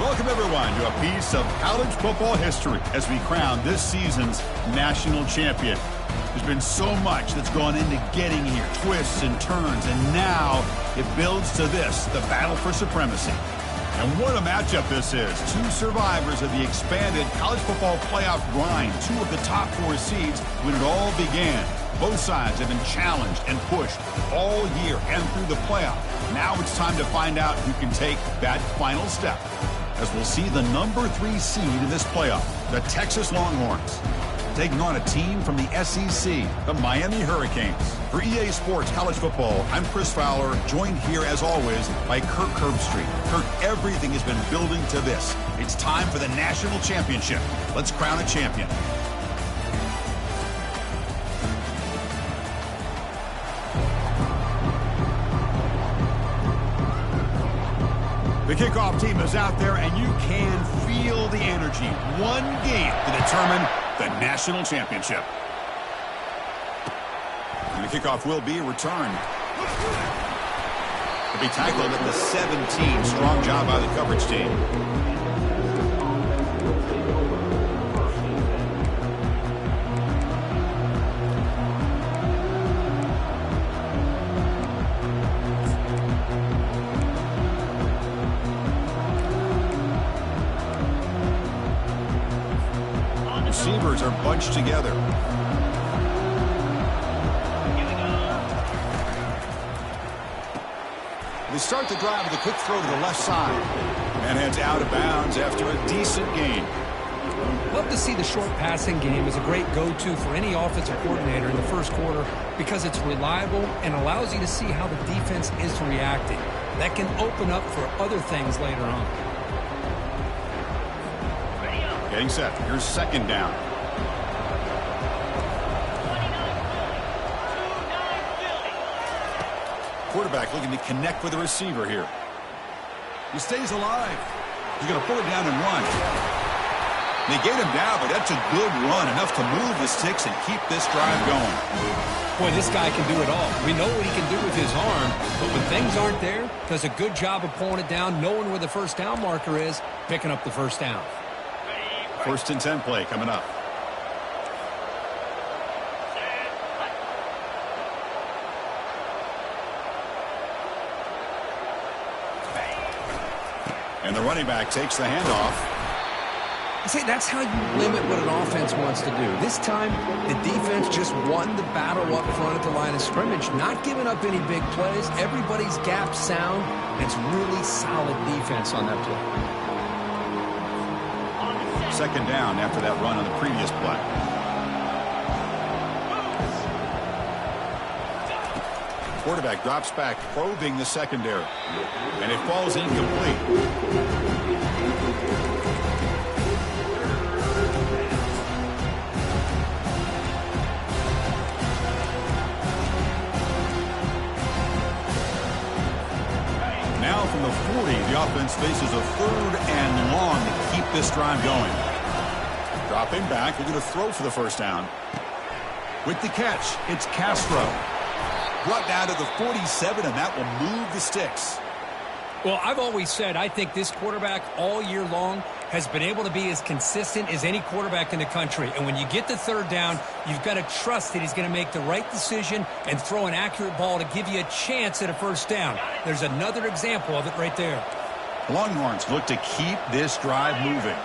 Welcome, everyone, to a piece of college football history as we crown this season's national champion. There's been so much that's gone into getting here, twists and turns, and now it builds to this, the battle for supremacy. And what a matchup this is. Two survivors of the expanded college football playoff grind, two of the top four seeds when it all began. Both sides have been challenged and pushed all year and through the playoff. Now it's time to find out who can take that final step, as we'll see the number 3 seed in this playoff, the Texas Longhorns, taking on a team from the SEC, the Miami Hurricanes. For EA Sports College Football, I'm Chris Fowler, joined here as always by Kirk Herbstreit. Kirk, everything has been building to this. It's time for the national championship. Let's crown a champion. The kickoff team is out there, and you can feel the energy. One game to determine the national championship. And the kickoff will be returned. It'll be tackled at the 17. Strong job by the coverage team. Receivers are bunched together. They start the drive with a quick throw to the left side. And heads out of bounds after a decent gain. Love to see the short passing game as a great go-to for any offensive coordinator in the first quarter because it's reliable and allows you to see how the defense is reacting. That can open up for other things later on. Getting set. Here's second down. Quarterback looking to connect with the receiver here. He stays alive. He's going to pull it down and run. They get him down, but that's a good run, enough to move the sticks and keep this drive going. Boy, this guy can do it all. We know what he can do with his arm, but when things aren't there, does a good job of pulling it down, knowing where the first down marker is, picking up the first down. First and 10 play coming up. And the running back takes the handoff. I say that's how you limit what an offense wants to do. This time, the defense just won the battle up front at the line of scrimmage, not giving up any big plays. Everybody's gap sound. It's really solid defense on that play. Second down after that run on the previous play. Quarterback drops back, probing the secondary. And it falls incomplete. Now from the 40, the offense faces a 3rd and long to keep this drive going. Dropping back, they're going to throw for the first down. With the catch, it's Castro. Brought down to the 47, and that will move the sticks. Well, I've always said I think this quarterback all year long has been able to be as consistent as any quarterback in the country. And when you get the third down, you've got to trust that he's going to make the right decision and throw an accurate ball to give you a chance at a first down. There's another example of it right there. Longhorns look to keep this drive moving.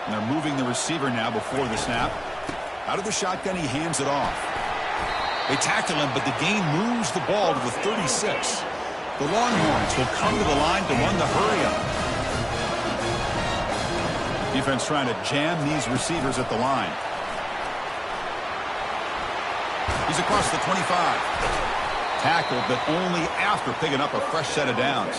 And they're moving the receiver now before the snap. Out of the shotgun, he hands it off. They tackle him, but the gain moves the ball to the 36. The Longhorns will come to the line to run the hurry-up. Defense trying to jam these receivers at the line. He's across the 25. Tackled, but only after picking up a fresh set of downs.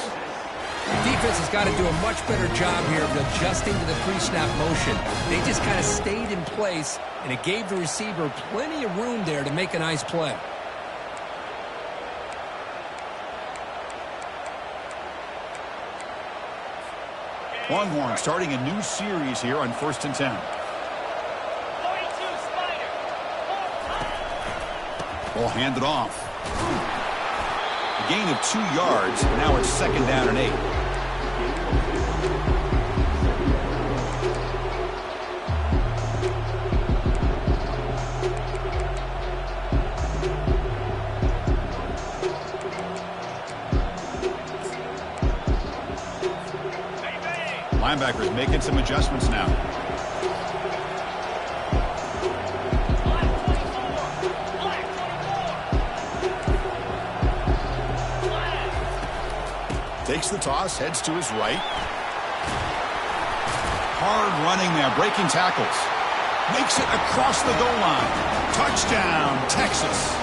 The defense has got to do a much better job here of adjusting to the pre-snap motion. They just kind of stayed in place, and it gave the receiver plenty of room there to make a nice play. Longhorn starting a new series here on 1st and 10. Ball handed off. A gain of 2 yards. Now it's 2nd down and 8. Linebackers making some adjustments now. Takes the toss, heads to his right. Hard running there, breaking tackles. Makes it across the goal line. Touchdown, Texas.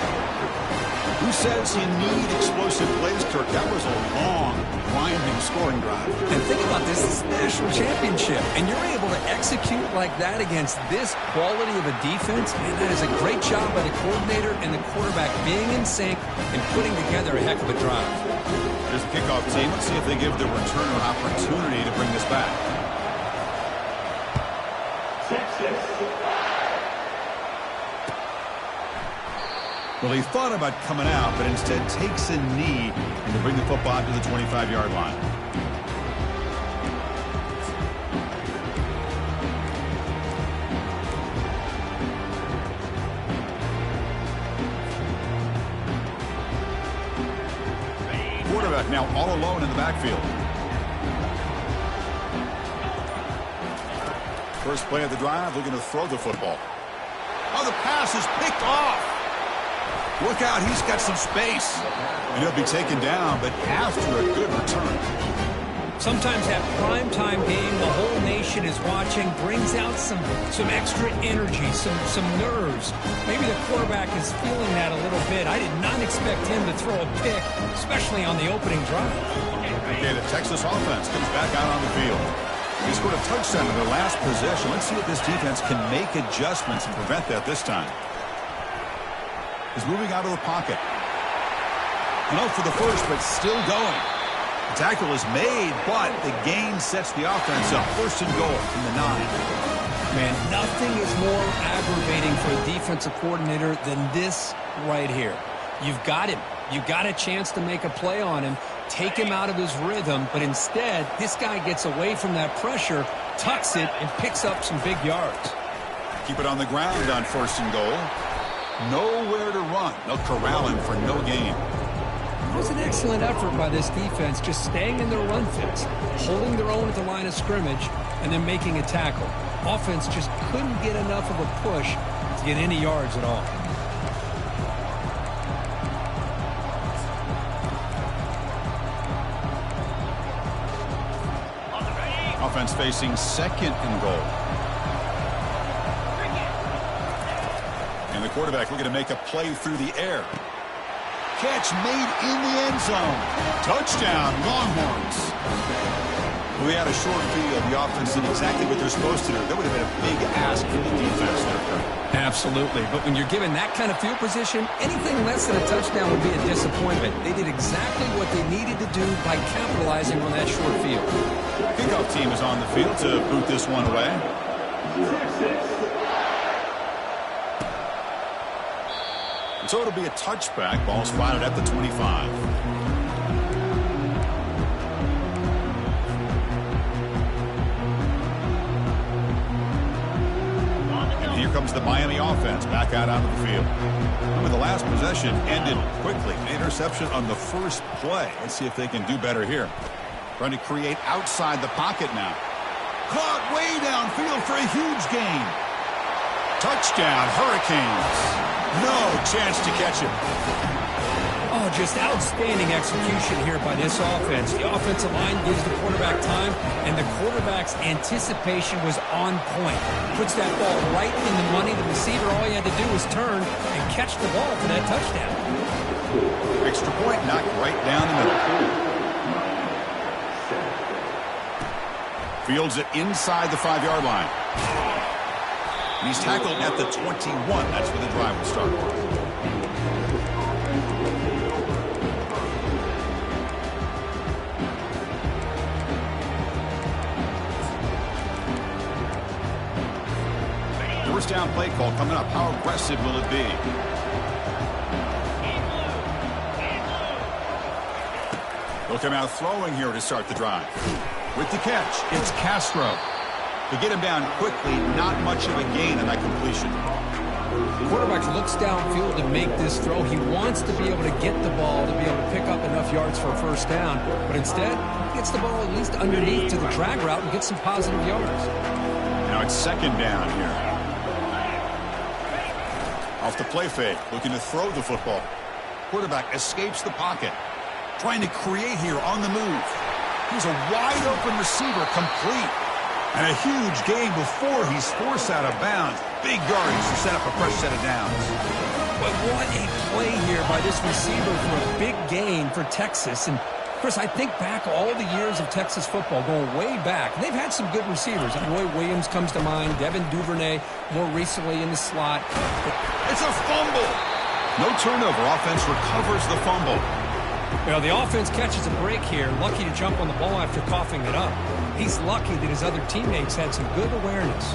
Who says you need explosive plays, Kirk? That was a long, winding scoring drive. And think about this. This is a national championship, and you're able to execute like that against this quality of a defense, and that is a great job by the coordinator and the quarterback being in sync and putting together a heck of a drive. There's the kickoff team. Let's see if they give the returner an opportunity to bring this back. Well, he thought about coming out, but instead takes a knee and to bring the football to the 25-yard line. Quarterback now all alone in the backfield. First play of the drive, looking to throw the football. Oh, the pass is picked off. Look out, he's got some space. And he'll be taken down, but after a good return. Sometimes that primetime game, the whole nation is watching, brings out some extra energy, some nerves. Maybe the quarterback is feeling that a little bit. I did not expect him to throw a pick, especially on the opening drive. Okay, the Texas offense comes back out on the field. He scored a touchdown in their last possession. Let's see if this defense can make adjustments and prevent that this time. Is moving out of the pocket. And out for the first, but still going. The tackle is made, but the gain sets the offense up. 1st and goal from the 9. Man, nothing is more aggravating for a defensive coordinator than this right here. You've got him. You've got a chance to make a play on him, take him out of his rhythm, but instead, this guy gets away from that pressure, tucks it, and picks up some big yards. Keep it on the ground on 1st and goal. Nowhere to run. They'll corral him for no gain. It was an excellent effort by this defense, just staying in their run fits, holding their own at the line of scrimmage, and then making a tackle. Offense just couldn't get enough of a push to get any yards at all. Offense facing 2nd and goal. And the quarterback looking to make a play through the air. Catch made in the end zone. Touchdown, Longhorns. We had a short field. The offense did exactly what they're supposed to do. That would have been a big ask for the defense there. Absolutely. But when you're given that kind of field position, anything less than a touchdown would be a disappointment. They did exactly what they needed to do by capitalizing on that short field. Kickoff team is on the field to boot this one away. So it'll be a touchback. Ball spotted at the 25. And here comes the Miami offense back out onto the field. Remember, the last possession ended quickly. An interception on the first play. Let's see if they can do better here. Trying to create outside the pocket now. Caught way downfield for a huge gain. Touchdown, Hurricanes. No chance to catch him. Oh, just outstanding execution here by this offense. The offensive line gives the quarterback time, and the quarterback's anticipation was on point. Puts that ball right in the money. The receiver, all he had to do was turn and catch the ball for that touchdown. Extra point knocked right down the middle. Fields it inside the 5-yard line. And he's tackled at the 21. That's where the drive will start. First down play call coming up. How aggressive will it be? Look him out throwing here to start the drive. With the catch, it's Castro. To get him down quickly, not much of a gain on that completion. The quarterback looks downfield to make this throw. He wants to be able to get the ball to be able to pick up enough yards for a first down. But instead, he gets the ball at least underneath to the drag route and gets some positive yards. Now it's second down here. Off the play fake, looking to throw the football. Quarterback escapes the pocket. Trying to create here on the move. He's a wide open receiver, complete. And a huge gain before he's forced out of bounds. Big yardage to set up a fresh set of downs. But what a play here by this receiver for a big gain for Texas. And, Chris, I think back all the years of Texas football, going way back. And they've had some good receivers. Roy Williams comes to mind. Devin Duvernay more recently in the slot. It's a fumble. No turnover. Offense recovers the fumble. Well, the offense catches a break here. Lucky to jump on the ball after coughing it up. He's lucky that his other teammates had some good awareness.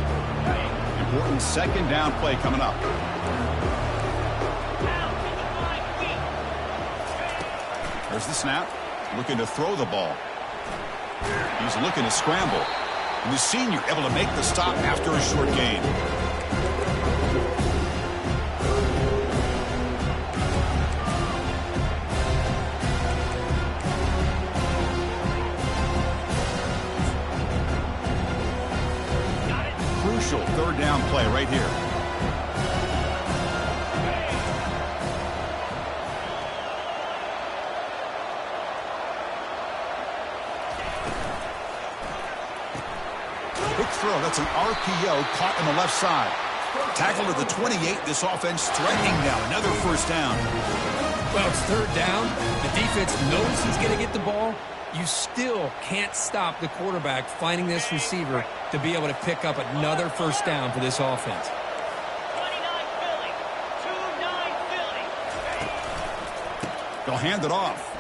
Important second down play coming up. There's the snap. Looking to throw the ball. He's looking to scramble. And the senior able to make the stop after a short gain. Crucial third down play right here. Quick throw. That's an RPO caught on the left side. Tackle to the 28. This offense threatening now. Another first down. Well, it's third down. The defense knows he's going to get the ball. You still can't stop the quarterback finding this receiver to be able to pick up another first down for this offense. 29 Philly. 2-9 Philly. They'll hand it off.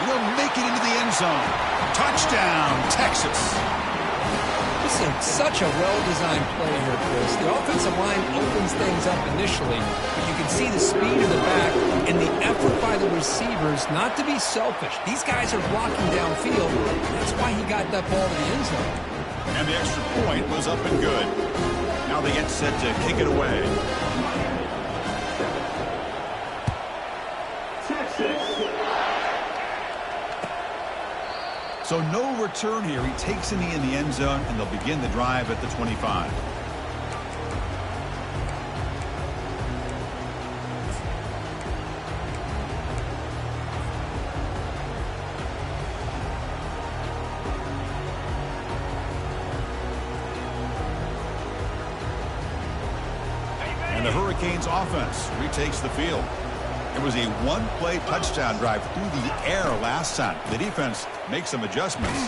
He'll make it into the end zone. Touchdown, Texas. This is such a well-designed play here, Chris. The offensive line opens things up initially, but you can see the speed in the back and the effort by the receivers not to be selfish. These guys are blocking downfield. That's why he got that ball to the end zone. And the extra point was up and good. Now they get set to kick it away. So no return here. He takes in the end zone, and they'll begin the drive at the 25. And the Hurricanes offense retakes the field. It was a one-play touchdown drive through the air last time. The defense makes some adjustments.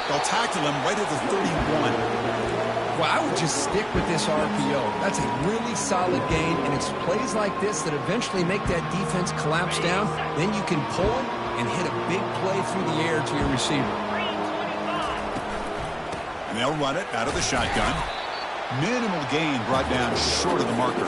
They'll tackle him right at the 31. Well, I would just stick with this RPO. That's a really solid gain, and it's plays like this that eventually make that defense collapse down. Then you can pull it and hit a big play through the air to your receiver. And they'll run it out of the shotgun. Minimal gain brought down short of the marker.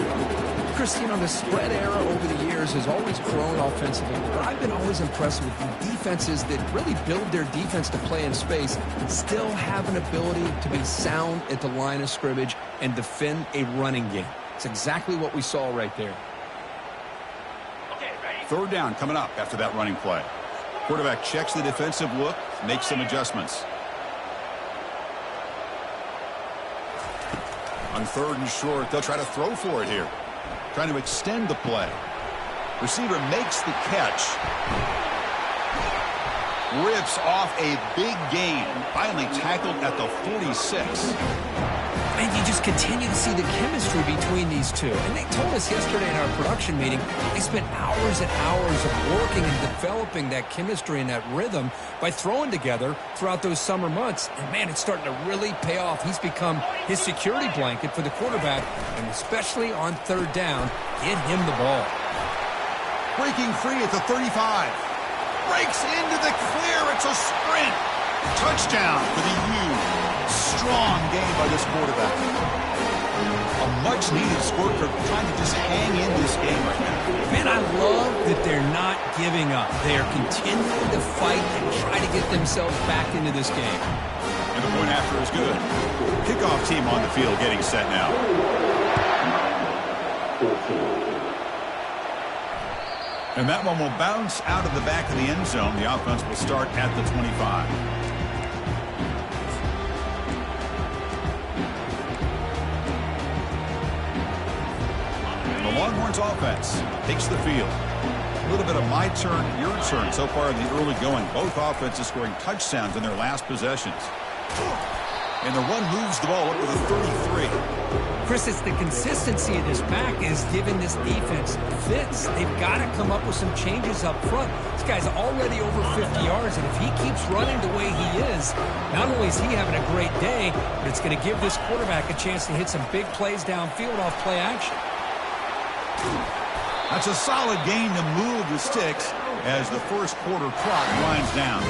Chris, you know, the spread era over the years has always grown offensively, but I've been always impressed with the defenses that really build their defense to play in space and still have an ability to be sound at the line of scrimmage and defend a running game. It's exactly what we saw right there. Okay, ready? Third down coming up after that running play. Quarterback checks the defensive look, makes some adjustments. On third and short, they'll try to throw for it here. Trying to extend the play. Receiver makes the catch. Rips off a big gain. Finally tackled at the 46. And you just continue to see the chemistry between these two. And they told us yesterday in our production meeting, they spent hours and hours of working and developing that chemistry and that rhythm by throwing together throughout those summer months. And, man, it's starting to really pay off. He's become his security blanket for the quarterback, and especially on third down, get him the ball. Breaking free at the 35. Breaks into the clear. It's a sprint. Touchdown for the U. Strong game by this quarterback. A much-needed score for trying to just hang in this game right now. Man, I love that they're not giving up. They are continuing to fight and try to get themselves back into this game. And the point after is good. Kickoff team on the field getting set now. And that one will bounce out of the back of the end zone. The offense will start at the 25. The Longhorns offense takes the field. A little bit of my turn, your turn so far in the early going. Both offenses scoring touchdowns in their last possessions. And the run moves the ball up to the 33. Chris, it's the consistency of this back is giving this defense fits. They've got to come up with some changes up front. This guy's already over 50 yards, and if he keeps running the way he is, not only is he having a great day, but it's going to give this quarterback a chance to hit some big plays downfield off play action. That's a solid gain to move the sticks as the first quarter clock winds down.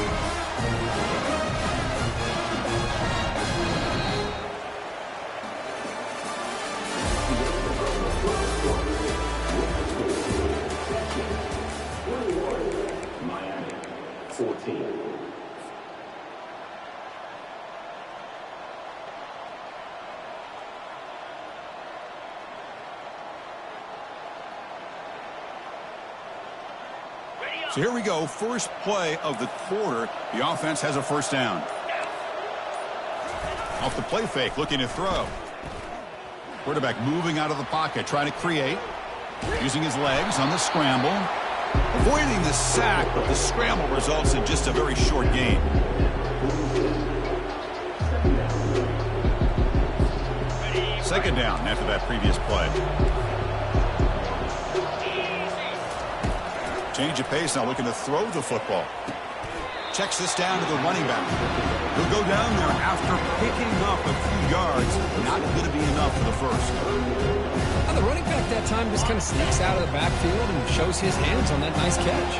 Miami, 14. So here we go, first play of the quarter. The offense has a first down. Off the play fake, looking to throw. Quarterback moving out of the pocket, trying to create. Using his legs on the scramble. Avoiding the sack, but the scramble results in just a very short gain. Second down after that previous play. Change of pace now, looking to throw the football. Checks this down to the running back. He'll go down there after picking up a few yards. Not going to be enough for the first. Now, the running back that time just kind of sneaks out of the backfield and shows his hands on that nice catch.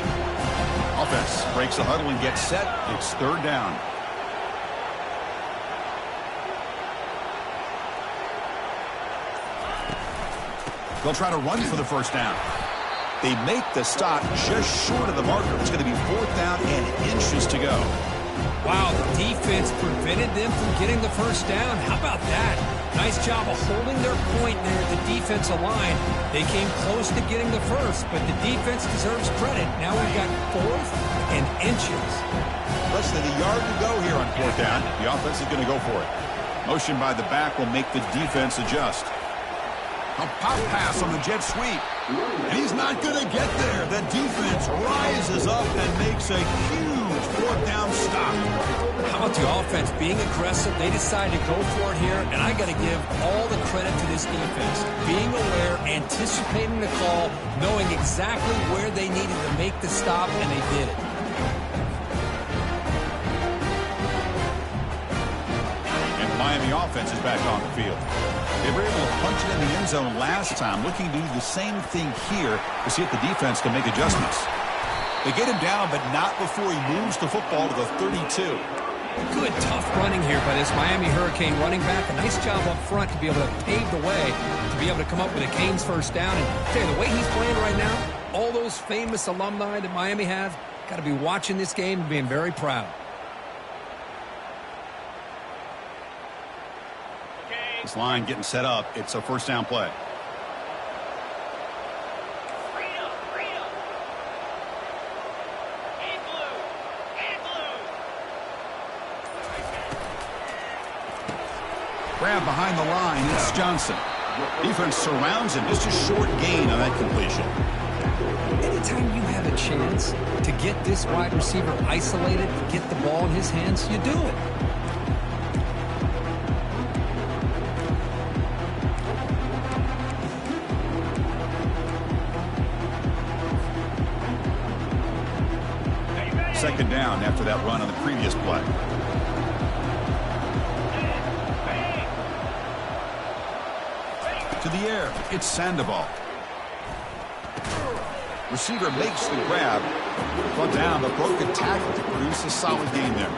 Offense breaks the huddle and gets set. It's third down. They'll try to run for the first down. They make the stop just short of the marker. It's going to be fourth down and inches to go. Wow, the defense prevented them from getting the first down. How about that? Nice job of holding their point there at the defensive line. They came close to getting the first, but the defense deserves credit. Now we've got fourth and inches. Less than a yard to go here on fourth down. The offense is going to go for it. Motion by the back will make the defense adjust. A pop pass on the jet sweep. And he's not going to get there. The defense rises up and makes a huge fourth down stop. How about the offense being aggressive? They decide to go for it here, and I got to give all the credit to this defense. Being aware, anticipating the call, knowing exactly where they needed to make the stop, and they did it. And the Miami offense is back on the field. They were able to punch it in the end zone last time, looking to do the same thing here to see if the defense can make adjustments. They get him down, but not before he moves the football to the 32. Good, tough running here by this Miami Hurricane running back. A nice job up front to be able to pave the way, to be able to come up with a Canes first down. And tell you, the way he's playing right now, all those famous alumni that Miami have, got to be watching this game and being very proud. This line getting set up. It's a first down play. Grab behind the line. It's Johnson. Defense surrounds him. Just a short gain on that completion. Anytime you have a chance to get this wide receiver isolated and get the ball in his hands, you do it. Second down after that run on the previous play. To the air, it's Sandoval. Receiver makes the grab. Brought down, but broke a tackle to produce a solid gain there.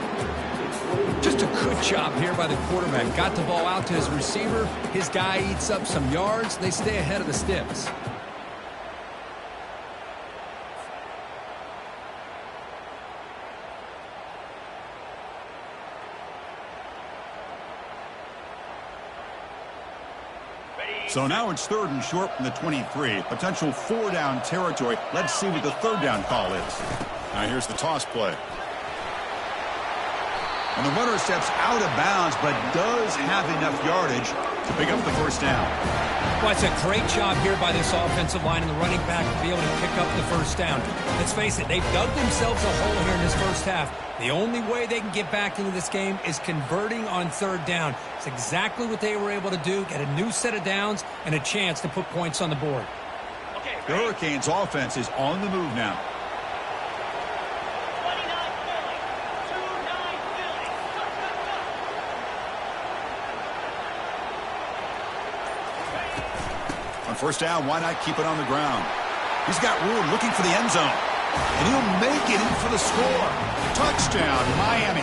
Just a good job here by the quarterback. Got the ball out to his receiver. His guy eats up some yards. They stay ahead of the sticks. So now it's 3rd and short from the 23. Potential 4-down territory. Let's see what the 3rd down call is. Now here's the toss play. And the runner steps out of bounds, but does have enough yardage to pick up the 1st down. Well, it's a great job here by this offensive line and the running back to be able to pick up the 1st down. Let's face it, they've dug themselves a hole here in this 1st half. The only way they can get back into this game is converting on 3rd down. It's exactly what they were able to do, get a new set of downs and a chance to put points on the board. Okay, The Hurricanes offense is on the move now. 29 Philly. 2-9 Philly. On 1st down, why not keep it on the ground? He's got room looking for the end zone. And he'll make it in for the score. Touchdown, Miami.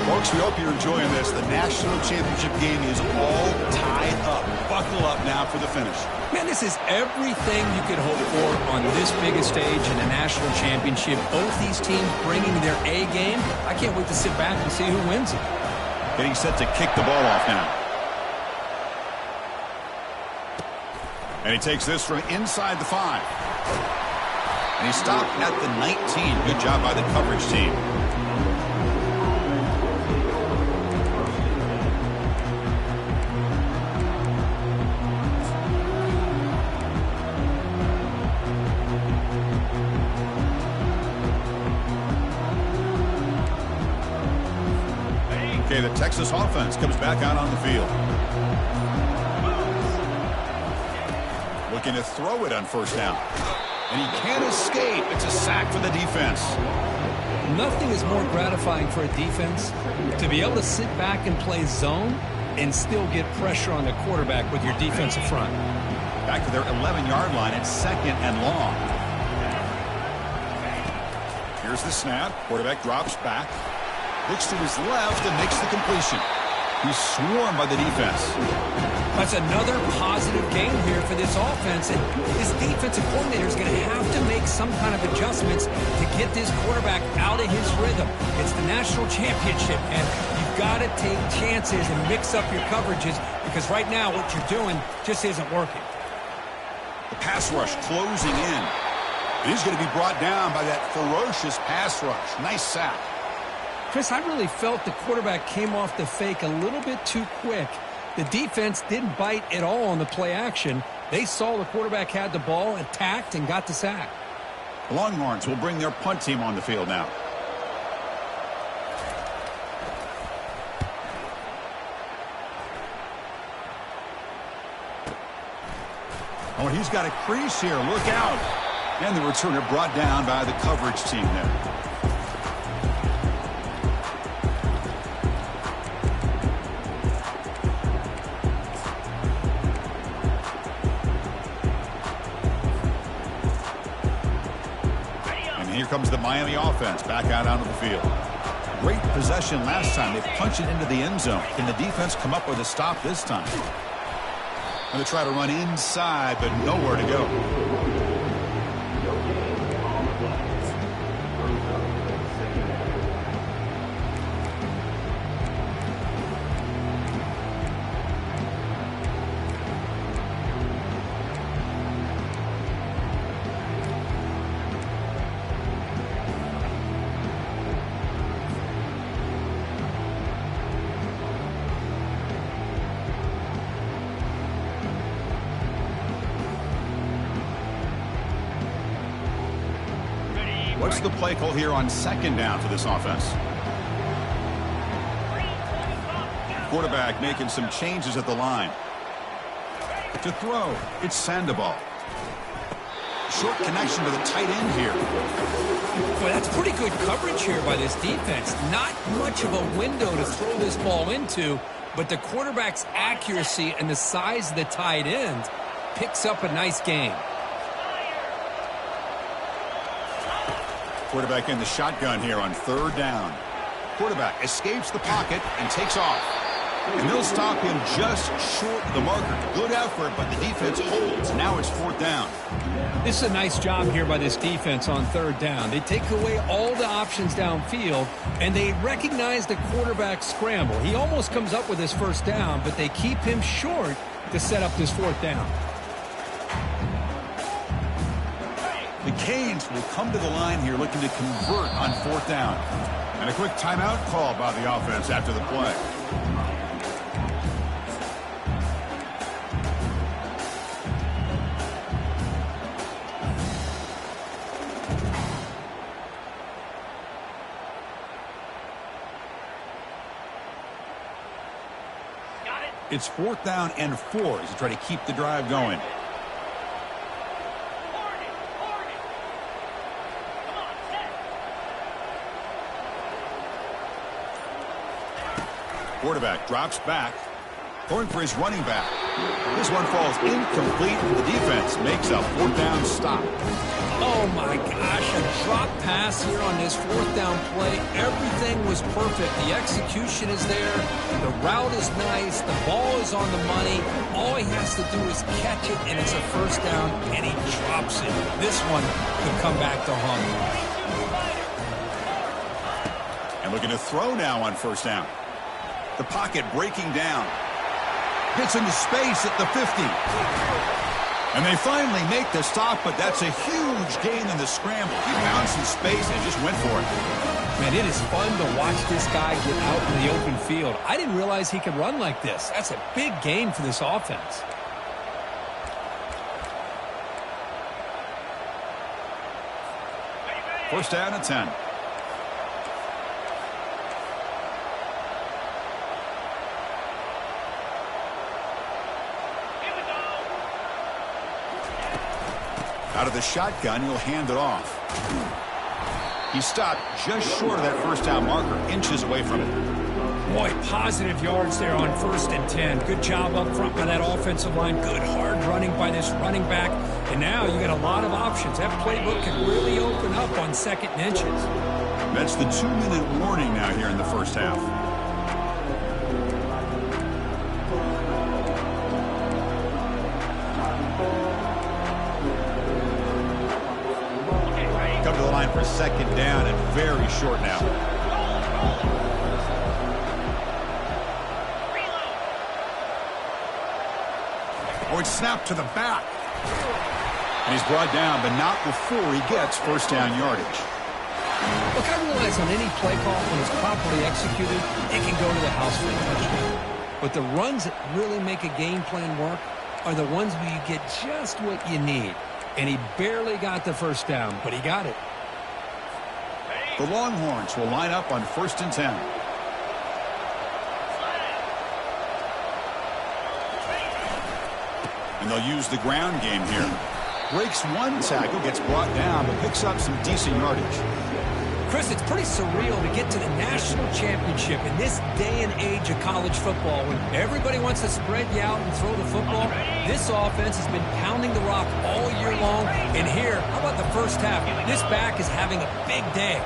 Folks, we hope you're enjoying this. The national championship game is all tied up. Buckle up now for the finish. Man, this is everything you could hope for on this biggest stage in a national championship. Both these teams bringing their A game. I can't wait to sit back and see who wins it. Getting set to kick the ball off now. And he takes this from inside the 5. And he stopped at the 19. Good job by the coverage team. Okay, the Texas offense comes back out on the field. Looking to throw it on 1st down. And he can't escape. It's a sack for the defense. Nothing is more gratifying for a defense to be able to sit back and play zone and still get pressure on the quarterback with your defensive front. Back to their 11-yard line. It's 2nd and long. Here's the snap. Quarterback drops back. Looks to his left and makes the completion. He's swarmed by the defense. That's another positive game here for this offense, and this defensive coordinator is going to have to make some kind of adjustments to get this quarterback out of his rhythm. It's the national championship, and you've got to take chances and mix up your coverages because right now what you're doing just isn't working. The pass rush closing in. He's going to be brought down by that ferocious pass rush. Nice sack. Chris, I really felt the quarterback came off the fake a little bit too quick. The defense didn't bite at all on the play action. They saw the quarterback had the ball, attacked, and got the sack. The Longhorns will bring their punt team on the field now. Oh, he's got a crease here. Look out. And the returner brought down by the coverage team there. Here comes the Miami offense back out onto the field. Great possession last time. They punched it into the end zone. Can the defense come up with a stop this time? Going to try to run inside, but nowhere to go. What's the play call here on 2nd down for this offense? Quarterback making some changes at the line. To throw, it's Sandoval. Short connection to the tight end here. Boy, that's pretty good coverage here by this defense. Not much of a window to throw this ball into, but the quarterback's accuracy and the size of the tight end picks up a nice game. Quarterback in the shotgun here on 3rd down. quarterback escapes the pocket and takes off. And they'll stop him just short of the marker. Good effort, but the defense holds. Now it's 4th down. This is a nice job here by this defense on 3rd down. They take away all the options downfield, and they recognize the quarterback scramble. He almost comes up with his 1st down, but they keep him short to set up this 4th down. The Canes will come to the line here looking to convert on 4th down. And a quick timeout call by the offense after the play. It's 4th down and 4 as they try to keep the drive going. Quarterback drops back, going for his running back. This one falls incomplete, and the defense makes a 4th down stop. Oh my gosh, a drop pass here on this 4th down play. Everything was perfect. The execution is there. The route is nice. The ball is on the money. All he has to do is catch it, and it's a 1st down, and he drops it. This one could come back to haunt him. And looking to throw now on 1st down. The pocket breaking down. Gets into space at the 50. And they finally make the stop, but that's a huge gain in the scramble. He bounced in space and just went for it. Man, it is fun to watch this guy get out in the open field. I didn't realize he could run like this. That's a big gain for this offense. First down and 10. Out of the shotgun, he'll hand it off. He stopped just short of that 1st down marker, inches away from it. Boy, positive yards there on 1st and 10. Good job up front by that offensive line. Good hard running by this running back. And now you got a lot of options. That playbook can really open up on 2nd and inches. That's the 2-minute warning now here in the 1st half. Come to the line for 2nd down and very short now. Oh, it's snapped to the back. And he's brought down, but not before he gets 1st down yardage. Look, I realize on any play call, when it's properly executed, it can go to the house for a touchdown. But the runs that really make a game plan work are the ones where you get just what you need. And he barely got the 1st down, but he got it. The Longhorns will line up on 1st and 10. And they'll use the ground game here. Breaks one tackle, gets brought down, but picks up some decent yardage. Chris, it's pretty surreal to get to the national championship in this day and age of college football when everybody wants to spread you out and throw the football. This offense has been pounding the rock all year long. And here, how about the 1st half? This back is having a big day.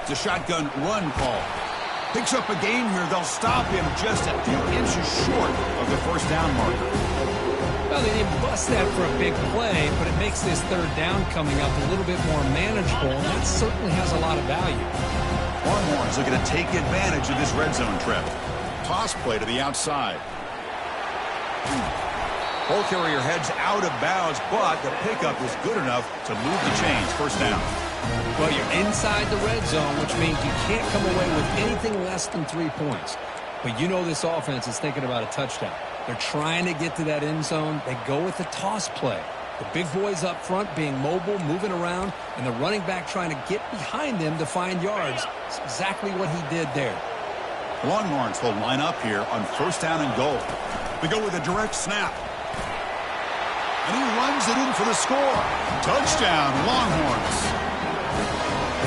It's a shotgun run call. Picks up a gain here. They'll stop him just a few inches short of the 1st down marker. Well, they didn't bust that for a big play, but it makes this 3rd down coming up a little bit more manageable, and that certainly has a lot of value. Longhorns looking to take advantage of this red zone trip. Toss play to the outside. Ball carrier heads out of bounds, but the pickup is good enough to move the chains. 1st down. Well, you're inside the red zone, which means you can't come away with anything less than 3 points. But you know this offense is thinking about a touchdown. They're trying to get to that end zone. They go with the toss play. The big boys up front being mobile, moving around, and the running back trying to get behind them to find yards. It's exactly what he did there. Longhorns will line up here on 1st down and goal. They go with a direct snap. And he runs it in for the score. Touchdown, Longhorns.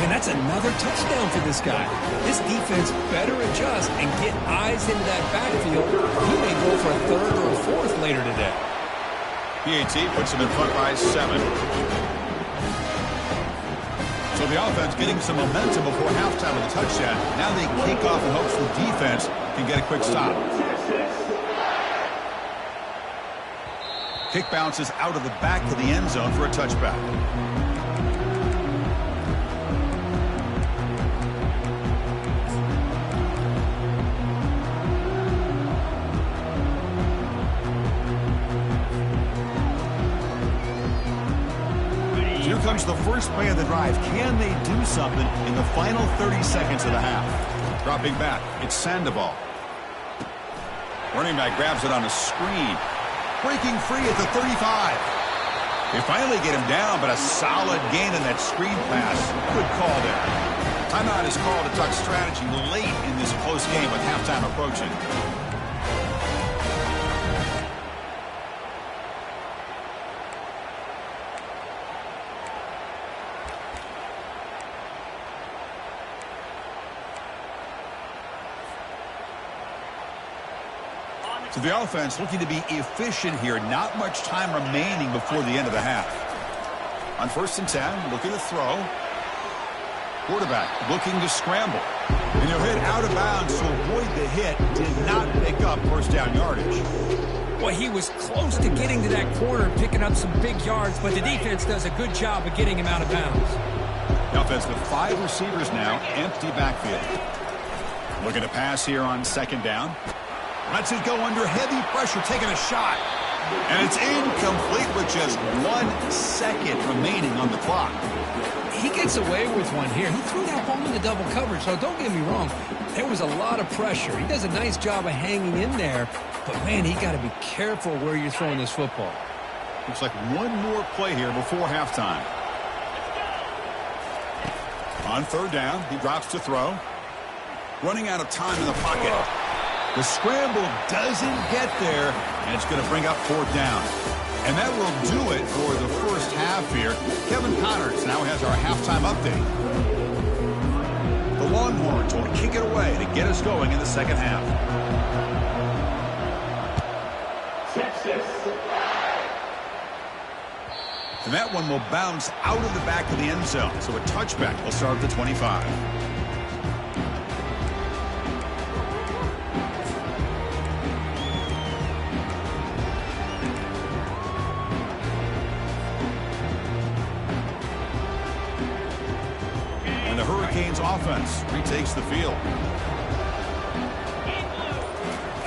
And that's another touchdown for this guy. This defense better adjust and get eyes into that backfield. He may go for a 3rd or a 4th later today. PAT puts him in front by 7. So the offense getting some momentum before halftime with a touchdown. Now they kick off in hopes the defense can get a quick stop. Kick bounces out of the back of the end zone for a touchback. Here comes the first play of the drive. Can they do something in the final 30 seconds of the half? Dropping back, it's Sandoval. Running back grabs it on a screen. Breaking free at the 35. They finally get him down, but a solid gain in that screen pass. Good call there. Timeout is called to talk strategy late in this close game with halftime approaching. So the offense looking to be efficient here. Not much time remaining before the end of the half. On 1st and 10, looking to throw. Quarterback looking to scramble. And he'll hit out of bounds to avoid the hit. Did not pick up first down yardage. Well, he was close to getting to that corner and picking up some big yards, but the defense does a good job of getting him out of bounds. The offense with 5 receivers now. Empty backfield. Looking to pass here on 2nd down. Lets it go under heavy pressure, taking a shot. And it's incomplete with just 1 second remaining on the clock. He gets away with one here. He threw that ball into double coverage, so don't get me wrong. There was a lot of pressure. He does a nice job of hanging in there. But, man, he got to be careful where you're throwing this football. Looks like one more play here before halftime. On 3rd down, he drops to throw. Running out of time in the pocket. The scramble doesn't get there, and it's going to bring up 4th down. And that will do it for the first half here. Kevin Connors now has our halftime update. The Longhorns will kick it away to get us going in the second half. Texas. And that one will bounce out of the back of the end zone. So a touchback will start at the 25. Offense retakes the field.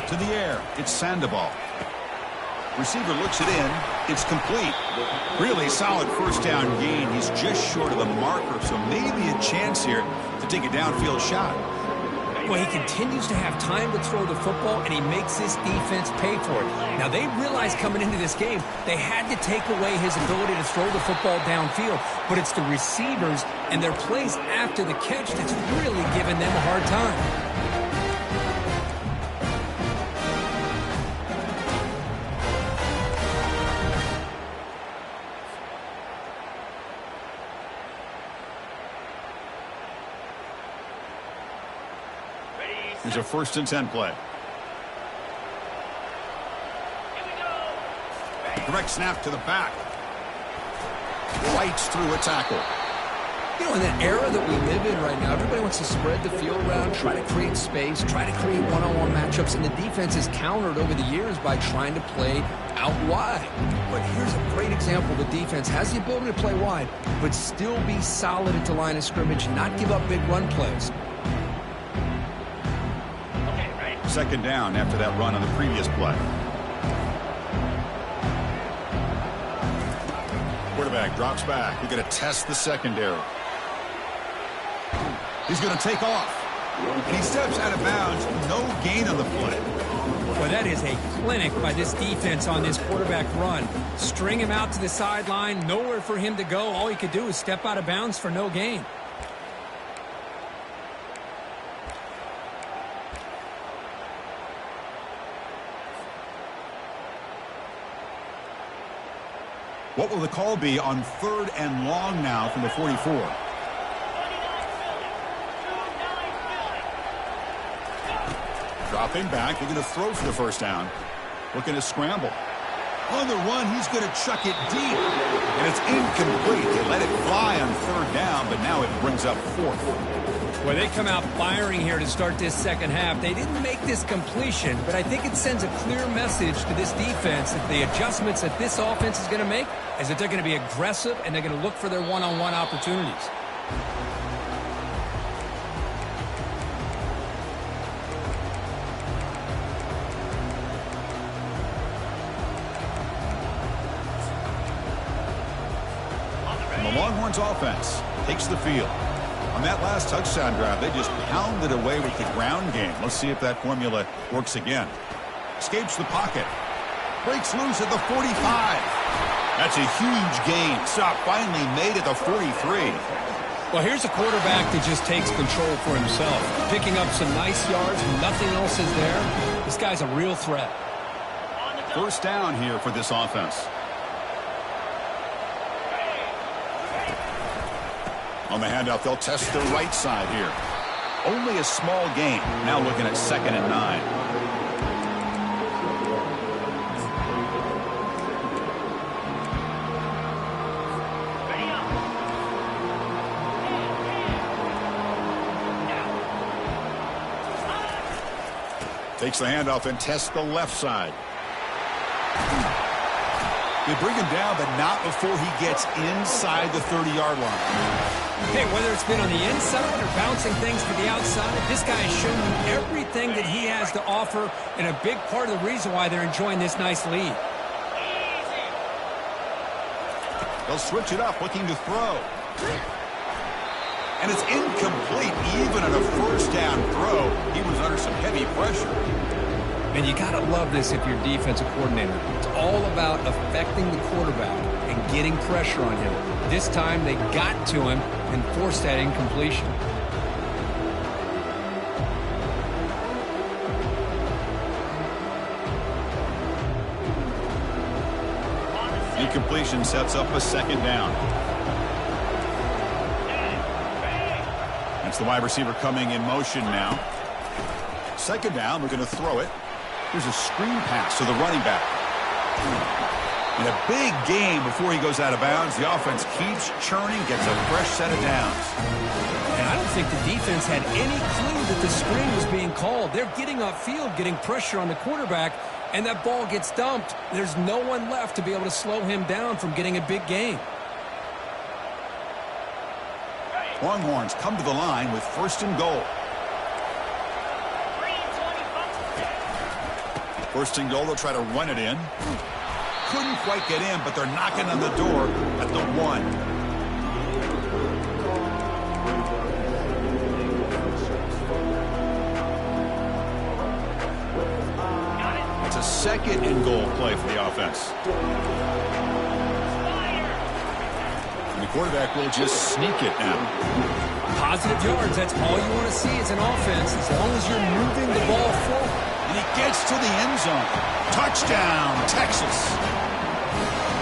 To the air, it's Sandoval. Receiver looks it in. It's complete. Really solid first down gain. He's just short of the marker, so maybe a chance here to take a downfield shot. Well, he continues to have time to throw the football, and he makes this defense pay for it. Now, they realized coming into this game they had to take away his ability to throw the football downfield, but it's the receivers and their plays after the catch that's really giving them a hard time. Here's a 1st and 10 play. Direct snap to the back. Lights through a tackle. You know, in that era that we live in right now, everybody wants to spread the field around, try to create space, try to create one-on-one matchups, and the defense is countered over the years by trying to play out wide. But here's a great example. The defense has the ability to play wide, but still be solid at the line of scrimmage, not give up big run plays. 2nd down after that run on the previous play. Quarterback drops back. We're going to test the secondary. He's going to take off. And he steps out of bounds. No gain on the play. Well, that is a clinic by this defense on this quarterback run. String him out to the sideline. Nowhere for him to go. All he could do is step out of bounds for no gain. What will the call be on 3rd and long now from the 44? Dropping back, looking to throw for the first down. Looking to scramble. On the run, he's going to chuck it deep. And it's incomplete. They let it fly on third down, but now it brings up fourth. Well, they come out firing here to start this second half. They didn't make this completion, but I think it sends a clear message to this defense that the adjustments that this offense is going to make is that they're going to be aggressive and they're going to look for their one-on-one opportunities. And the Longhorns offense takes the field. On that last touchdown drive, they just pounded away with the ground game. Let's see if that formula works again. Escapes the pocket. Breaks loose at the 45. That's a huge gain. Stop finally made at the 43. Well, here's a quarterback that just takes control for himself. Picking up some nice yards. Nothing else is there. This guy's a real threat. First down here for this offense. On the handoff, they'll test the right side here. Only a small gain. Now looking at 2nd and 9. Takes the handoff and tests the left side. They bring him down, but not before he gets inside the 30-yard line. Hey, whether it's been on the inside or bouncing things to the outside, this guy has shown you everything that he has to offer, and a big part of the reason why they're enjoying this nice lead. They'll switch it up, looking to throw. And it's incomplete, even on a first down throw. He was under some heavy pressure. And you got to love this if you're defensive coordinator. It's all about affecting the quarterback and getting pressure on him. This time they got to him and forced that incompletion. Incompletion sets up a 2nd down. That's the wide receiver coming in motion now. 2nd down, we're going to throw it. Here's a screen pass to the running back. And a big gain before he goes out of bounds. The offense keeps churning, gets a fresh set of downs. And I don't think the defense had any clue that the screen was being called. They're getting upfield, getting pressure on the quarterback, and that ball gets dumped. There's no one left to be able to slow him down from getting a big gain. Longhorns come to the line with 1st and goal. 1st and goal, they'll try to run it in. Couldn't quite get in, but they're knocking on the door at the 1. It's a 2nd and goal play for the offense. And the quarterback will just sneak it now. Positive yards, that's all you want to see as an offense, as long as you're moving the ball forward. And he gets to the end zone. Touchdown, Texas.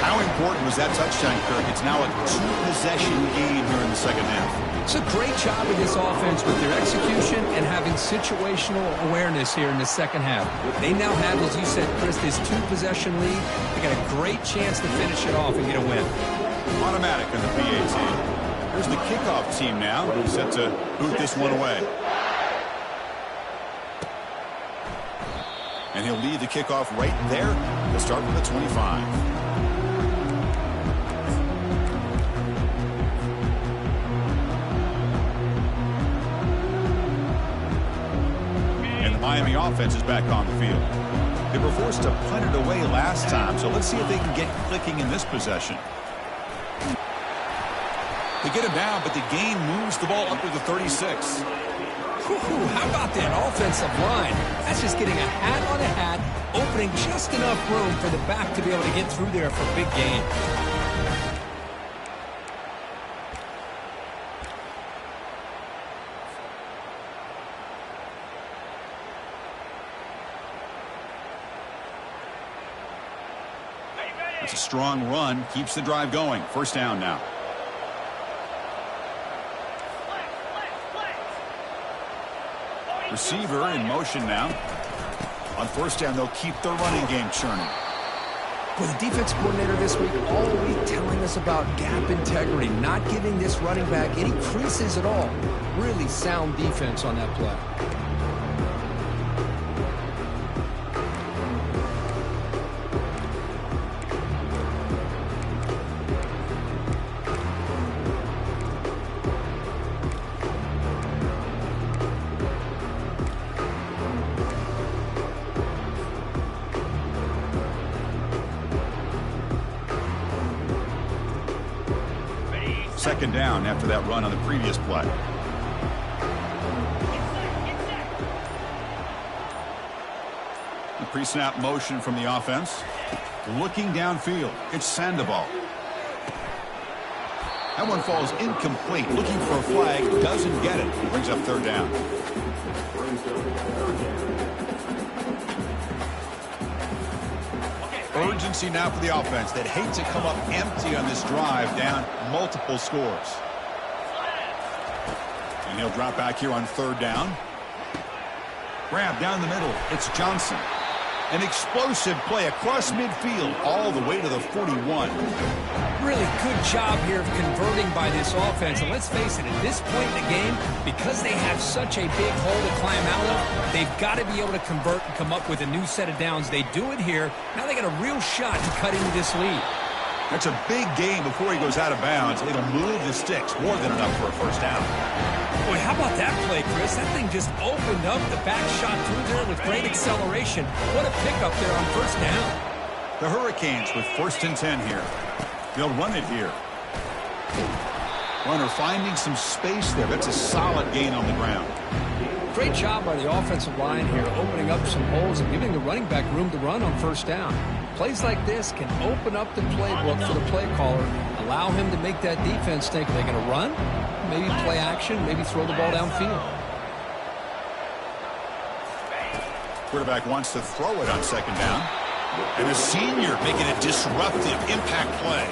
How important was that touchdown, Kirk? It's now a 2-possession game here in the second half. It's a great job of this offense with their execution and having situational awareness here in the second half. They now have, as you said, Chris, this 2-possession lead. They got a great chance to finish it off and get a win. Automatic in the PAT. Here's the kickoff team now, set to boot this one away. And he'll lead the kickoff right there. He'll start from the 25. And the Miami offense is back on the field. They were forced to punt it away last time, so let's see if they can get clicking in this possession. They get him down, but the gain moves the ball up to the 36. How about that offensive line? That's just getting a hat on a hat, opening just enough room for the back to be able to get through there for a big gain. It's a strong run, keeps the drive going. 1st down now. Receiver in motion now. On 1st down, they'll keep the running game churning. Well, the defense coordinator this week all week telling us about gap integrity, not giving this running back any creases at all. Really sound defense on that play. Second down after that run on the previous play. The pre-snap motion from the offense. Looking downfield. It's Sandoval. That one falls incomplete. Looking for a flag. Doesn't get it. Brings up third down. Urgency now for the offense. They'd hate to come up empty on this drive, down multiple scores. And he'll drop back here on third down. Grab down the middle. It's Johnson. An explosive play across midfield all the way to the 41. Really good job here of converting by this offense. And let's face it, at this point in the game, because they have such a big hole to climb out of, they've got to be able to convert and come up with a new set of downs. They do it here. Now they got a real shot to cut into this lead. That's a big gain before he goes out of bounds. It'll move the sticks more than enough for a first down. Boy, how about that play, Chris? That thing just opened up the back shot through there with great acceleration. What a pickup there on first down. The Hurricanes with 1st and 10 here. They'll run it here. Runner finding some space there. That's a solid gain on the ground. Great job by the offensive line here, opening up some holes and giving the running back room to run on first down. Plays like this can open up the playbook for the play caller, allow him to make that defense think, are they going to run? Maybe play action, maybe throw the ball downfield. Quarterback wants to throw it on second down. And a senior making a disruptive impact play.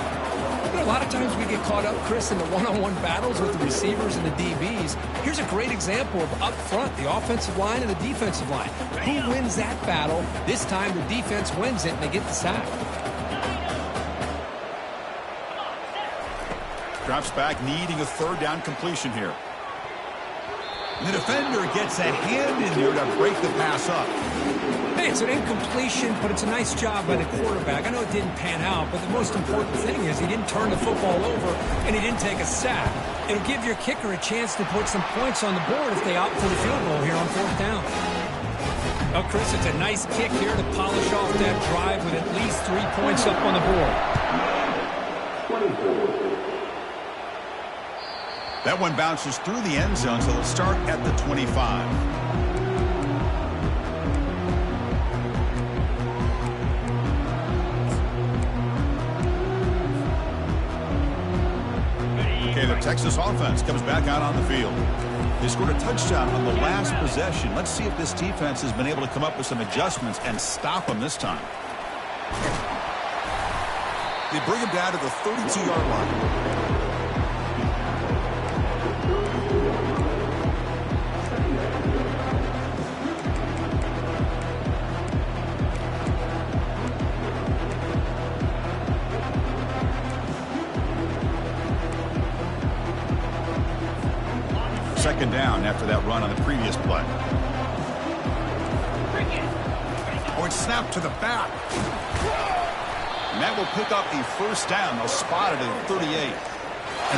You know, a lot of times we get caught up, Chris, in the one-on-one battles with the receivers and the DBs. Here's a great example of up front, the offensive line and the defensive line. Who wins that battle? This time the defense wins it and they get the sack. Drops back, needing a third down completion here. And the defender gets a hand in there to break the pass up. Hey, it's an incompletion, but it's a nice job by the quarterback. I know it didn't pan out, but the most important thing is he didn't turn the football over and he didn't take a sack. It'll give your kicker a chance to put some points on the board if they opt for the field goal here on fourth down. Oh, Chris, it's a nice kick here to polish off that drive with at least 3 points up on the board. That one bounces through the end zone, so they'll start at the 25. Okay, the Texas offense comes back out on the field. They scored a touchdown on the last possession. Let's see if this defense has been able to come up with some adjustments and stop them this time. They bring him down to the 32-yard line. Second down after that run on the previous play. Oh, it's snapped to the back. And that will pick up a first down. They'll spot it at 38.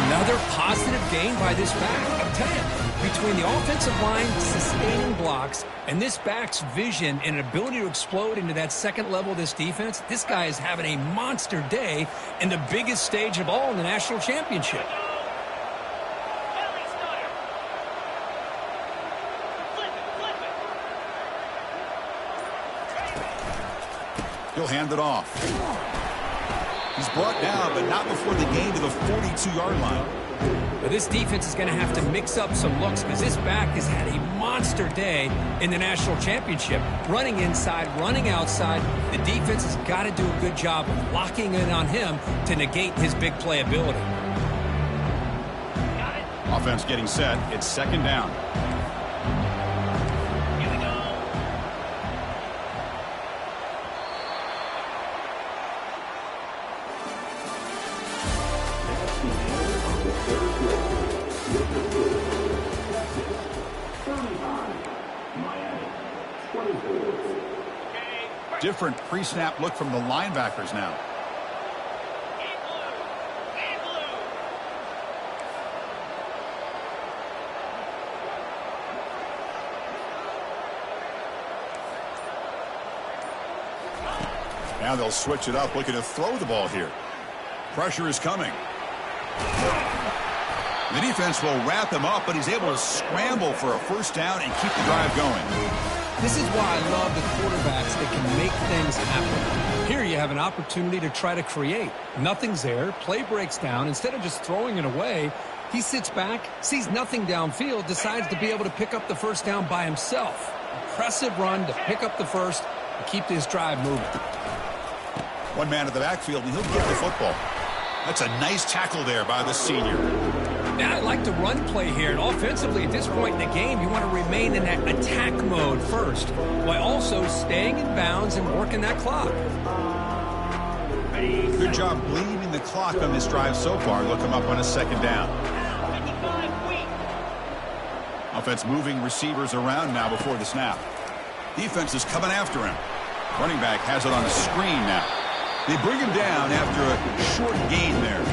Another positive gain by this back. I'm telling you, between the offensive line sustaining blocks and this back's vision and ability to explode into that second level of this defense, this guy is having a monster day in the biggest stage of all in the national championship. He'll hand it off. He's brought down, but not before the gain to the 42-yard line. But this defense is going to have to mix up some looks because this back has had a monster day in the national championship. Running inside, running outside. The defense has got to do a good job of locking in on him to negate his big play ability. Offense getting set. It's second down. Different pre-snap look from the linebackers now. Now they'll switch it up, looking to throw the ball here. Pressure is coming. The defense will wrap him up, but he's able to scramble for a first down and keep the drive going. This is why I love the quarterbacks that can make things happen. Here you have an opportunity to try to create. Nothing's there. Play breaks down. Instead of just throwing it away, he sits back, sees nothing downfield, decides to be able to pick up the first down by himself. Impressive run to pick up the first and keep this drive moving. One man at the backfield, and he'll get the football. That's a nice tackle there by the senior. Now I like the run play here, and offensively at this point in the game, you want to remain in that attack mode first, while also staying in bounds and working that clock. Good job bleeding the clock on this drive so far. They'll come up on a second down. Offense moving receivers around now before the snap. Defense is coming after him. Running back has it on a screen now. They bring him down after a short gain there.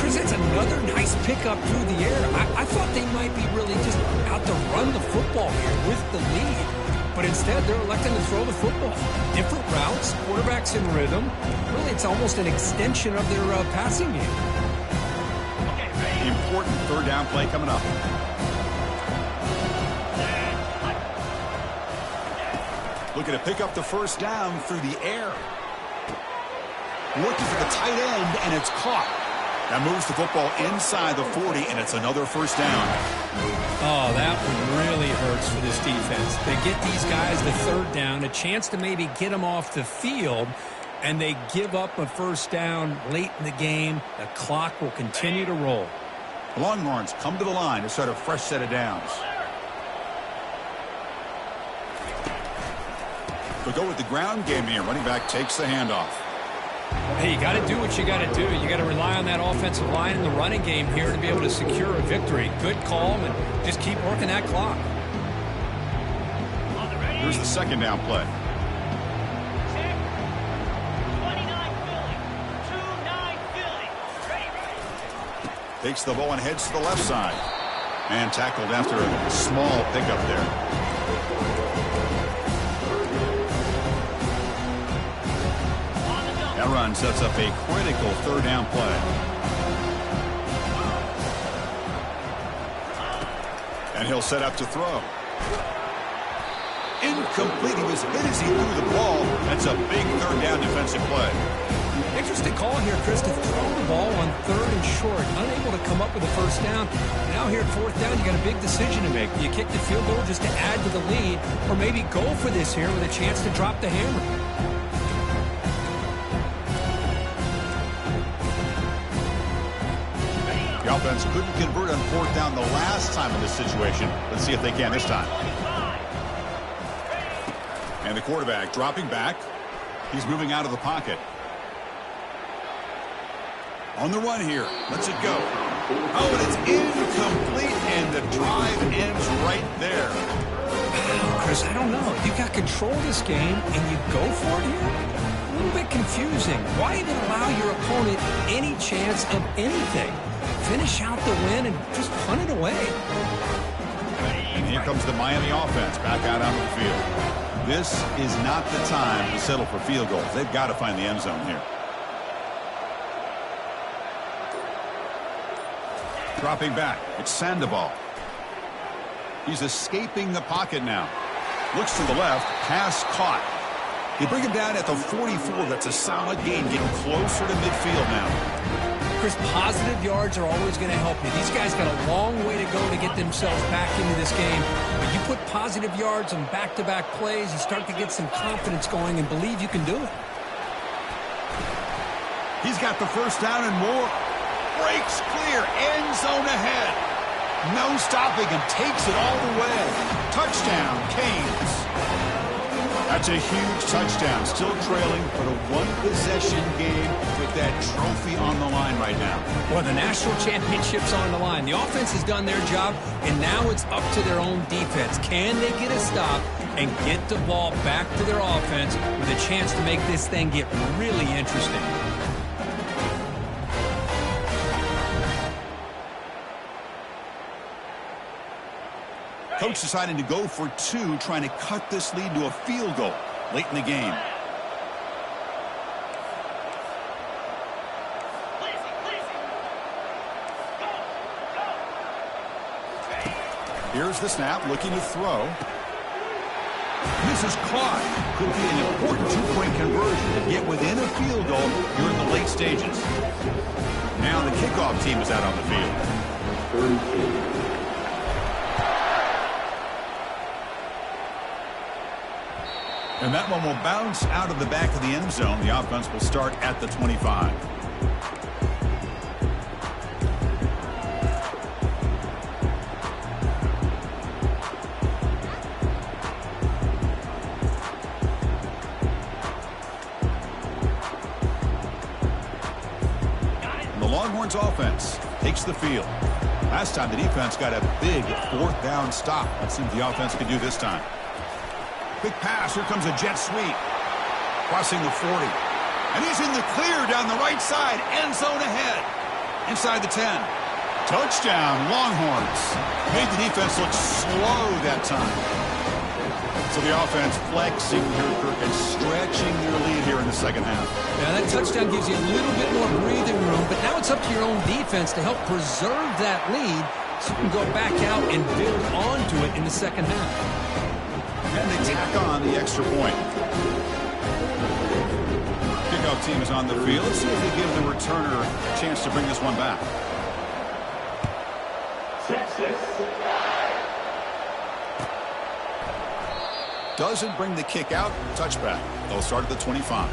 Chris, that's another nice pickup through the air. I thought they might be really just out to run the football here with the lead. But instead, they're electing to throw the football. Different routes, quarterbacks in rhythm. Really, it's almost an extension of their passing game. Important third down play coming up. Looking to pick up the first down through the air. Looking for the tight end, and it's caught. That moves the football inside the 40, and it's another first down. Oh, that one really hurts for this defense. They get these guys the third down, a chance to maybe get them off the field, and they give up a first down late in the game. The clock will continue to roll. The Longhorns come to the line to start a fresh set of downs. They'll go with the ground game here. Running back takes the handoff. Hey, you got to do what you got to do. You got to rely on that offensive line in the running game here to be able to secure a victory. Good call, and just keep working that clock. Here's the second down play. 29 Philly. Takes the ball and heads to the left side. And tackled after a small pickup there. That run sets up a critical third down play. And he'll set up to throw. Incomplete. He was hit as he threw the ball. That's a big third down defensive play. Interesting call here, Chris, to throw the ball on third and short. Unable to come up with a first down. Now here at fourth down, you got a big decision to make. Do you kick the field goal just to add to the lead, or maybe go for this here with a chance to drop the hammer? The offense couldn't convert on fourth down the last time in this situation. Let's see if they can this time. And the quarterback dropping back. He's moving out of the pocket. On the run here. Lets it go. Oh, and it's incomplete, and the drive ends right there. Chris, I don't know. You got control of this game, and you go for it here? A little bit confusing. Why even allow your opponent any chance of anything? Finish out the win and just punt it away. And here comes the Miami offense back out onto the field. This is not the time to settle for field goals. They've got to find the end zone here. Dropping back, it's Sandoval. He's escaping the pocket now. Looks to the left, pass caught. You bring him down at the 44. That's a solid gain, getting closer to midfield now. Chris, positive yards are always going to help you. These guys got a long way to go to get themselves back into this game. But you put positive yards on back-to-back plays, you start to get some confidence going and believe you can do it. He's got the first down and more. Breaks clear, end zone ahead. No stopping and takes it all the way. Touchdown, Canes. That's a huge touchdown. Still trailing for the one-possession game with that trophy on the line right now. Well, the national championship's on the line. The offense has done their job, and now it's up to their own defense. Can they get a stop and get the ball back to their offense with a chance to make this thing get really interesting. Coach deciding to go for two, trying to cut this lead to a field goal late in the game. Here's the snap, looking to throw. This is caught. Could be an important two-point conversion to get within a field goal here in the late stages. Now the kickoff team is out on the field. And that one will bounce out of the back of the end zone. The offense will start at the 25. And the Longhorns offense takes the field. Last time the defense got a big fourth down stop. Let's see what the offense can do this time. Quick pass. Here comes a jet sweep. Crossing the 40. And he's in the clear down the right side. End zone ahead. Inside the 10. Touchdown, Longhorns. Made the defense look slow that time. So the offense flexing here, Kirk, and stretching their lead here in the second half. Yeah, that touchdown gives you a little bit more breathing room, but now it's up to your own defense to help preserve that lead so you can go back out and build onto it in the second half. And they tack on the extra point. Kickoff team is on the field. Let's see if they give the returner a chance to bring this one back. Doesn't bring the kick out. Touchback. They'll start at the 25.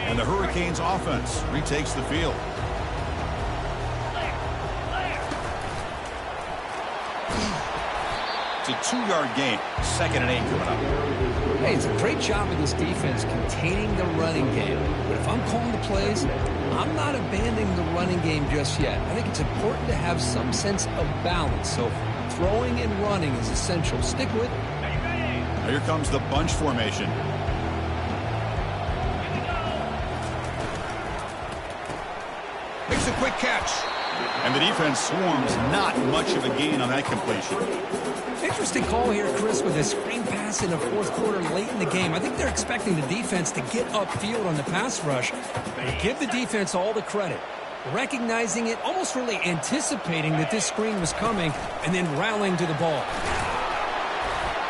And the Hurricanes offense retakes the field. It's a 2-yard gain. 2nd and 8 coming up. Hey, it's a great job of this defense containing the running game. But if I'm calling the plays, I'm not abandoning the running game just yet. I think it's important to have some sense of balance. So throwing and running is essential. Stick with it. Now here comes the bunch formation. Makes a quick catch. And the defense swarms. Not much of a gain on that completion. Interesting call here, Chris, with a screen pass in the fourth quarter late in the game. I think they're expecting the defense to get upfield on the pass rush. But give the defense all the credit. Recognizing it, almost really anticipating that this screen was coming, and then rallying to the ball.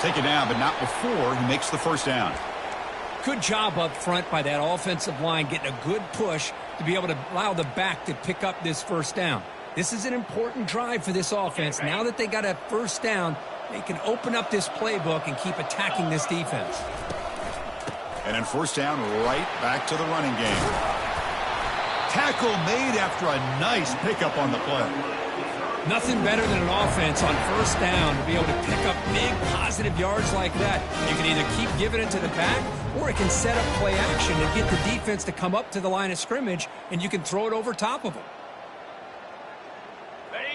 Taken down, but not before he makes the first down. Good job up front by that offensive line, getting a good push to be able to allow the back to pick up this first down. This is an important drive for this offense. Now that they got a first down, they can open up this playbook and keep attacking this defense. And then first down, right back to the running game. Tackle made after a nice pickup on the play. Nothing better than an offense on first down to be able to pick up big positive yards like that. You can either keep giving it to the back, or it can set up play action and get the defense to come up to the line of scrimmage, and you can throw it over top of them.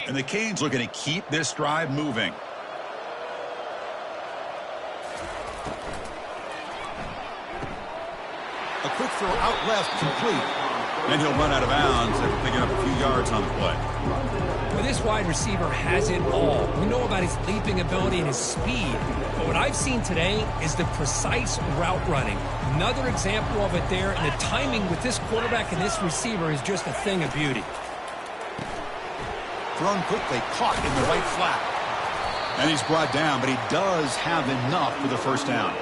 And the Canes looking to keep this drive moving. A quick throw out left, complete. And he'll run out of bounds after picking up a few yards on the play. Well, this wide receiver has it all. We know about his leaping ability and his speed. But what I've seen today is the precise route running. Another example of it there, and the timing with this quarterback and this receiver is just a thing of beauty. Thrown quickly, caught in the right flat. And he's brought down, but he does have enough for the first down.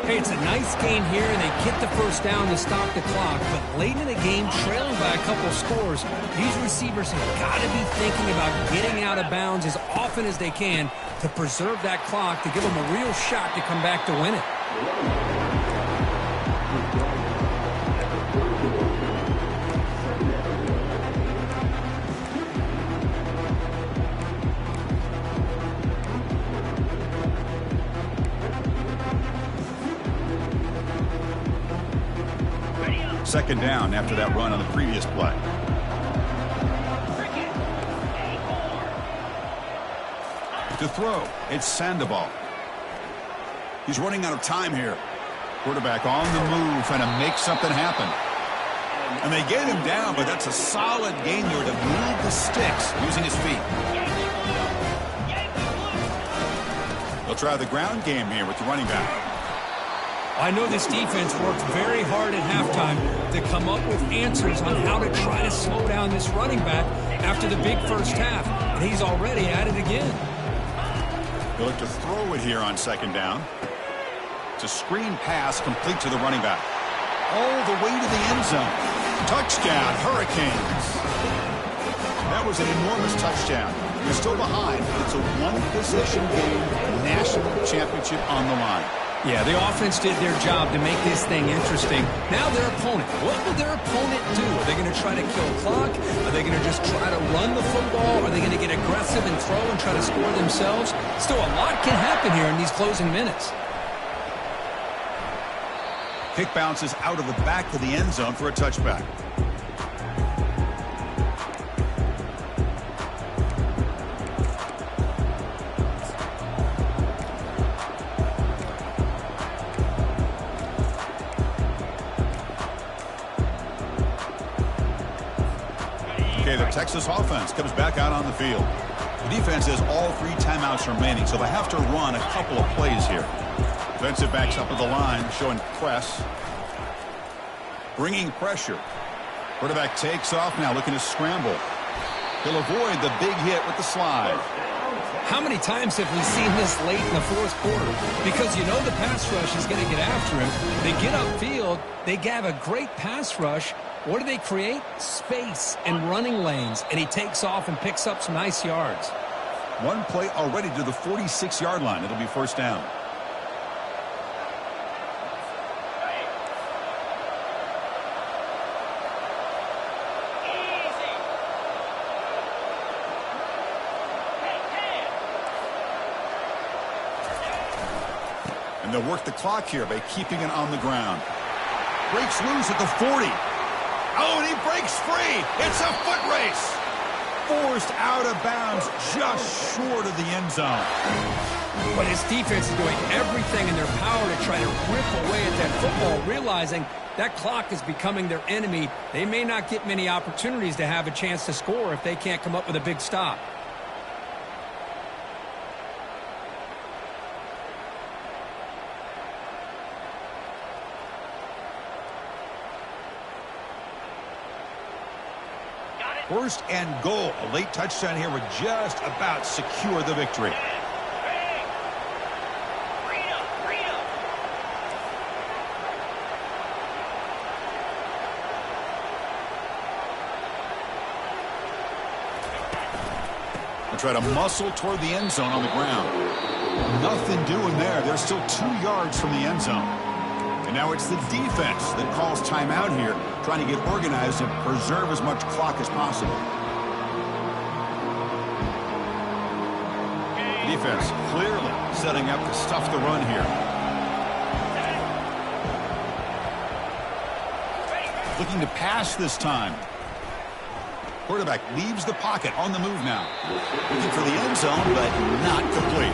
Hey, it's a nice game here, and they get the first down to stop the clock. But late in the game, trailing by a couple scores, these receivers have got to be thinking about getting out of bounds as often as they can to preserve that clock, to give them a real shot to come back to win it. Second down after that run on the previous play. To throw, it's Sandoval. He's running out of time here. Quarterback on the move, trying to make something happen. And they get him down, but that's a solid gain there to move the sticks using his feet. They'll try the ground game here with the running back. I know this defense worked very hard at halftime to come up with answers on how to try to slow down this running back after the big first half. And he's already at it again. They'll look to throw it here on second down. It's a screen pass complete to the running back. All the way to the end zone. Touchdown, Hurricanes. That was an enormous touchdown. You're still behind, but it's a one-possession game, national championship on the line. Yeah, the offense did their job to make this thing interesting. Now their opponent. What will their opponent do? Are they going to try to kill clock? Are they going to just try to run the football? Are they going to get aggressive and throw and try to score themselves? Still, a lot can happen here in these closing minutes. Kick bounces out of the back of the end zone for a touchback. Okay, the Texas offense comes back out on the field. The defense has all 3 timeouts remaining, so they have to run a couple of plays here. Defensive backs up at the line, showing press. Bringing pressure. Quarterback takes off now, looking to scramble. He'll avoid the big hit with the slide. How many times have we seen this late in the fourth quarter? Because you know the pass rush is going to get after him. They get upfield. They have a great pass rush. What do they create? Space and running lanes. And he takes off and picks up some nice yards. One play already to the 46-yard line. It'll be first down. And they'll work the clock here by keeping it on the ground. Breaks loose at the 40. Oh, and he breaks free. It's a foot race. Forced out of bounds just short of the end zone. But his defense is doing everything in their power to try to rip away at that football, realizing that clock is becoming their enemy. They may not get many opportunities to have a chance to score if they can't come up with a big stop. First and goal. A late touchdown here would just about secure the victory. They'll try to muscle toward the end zone on the ground. Nothing doing there. They're still 2 yards from the end zone. And now it's the defense that calls timeout here, trying to get organized and preserve as much clock as possible. Defense clearly setting up to stuff the run here. Looking to pass this time. Quarterback leaves the pocket on the move now. Looking for the end zone, but not complete.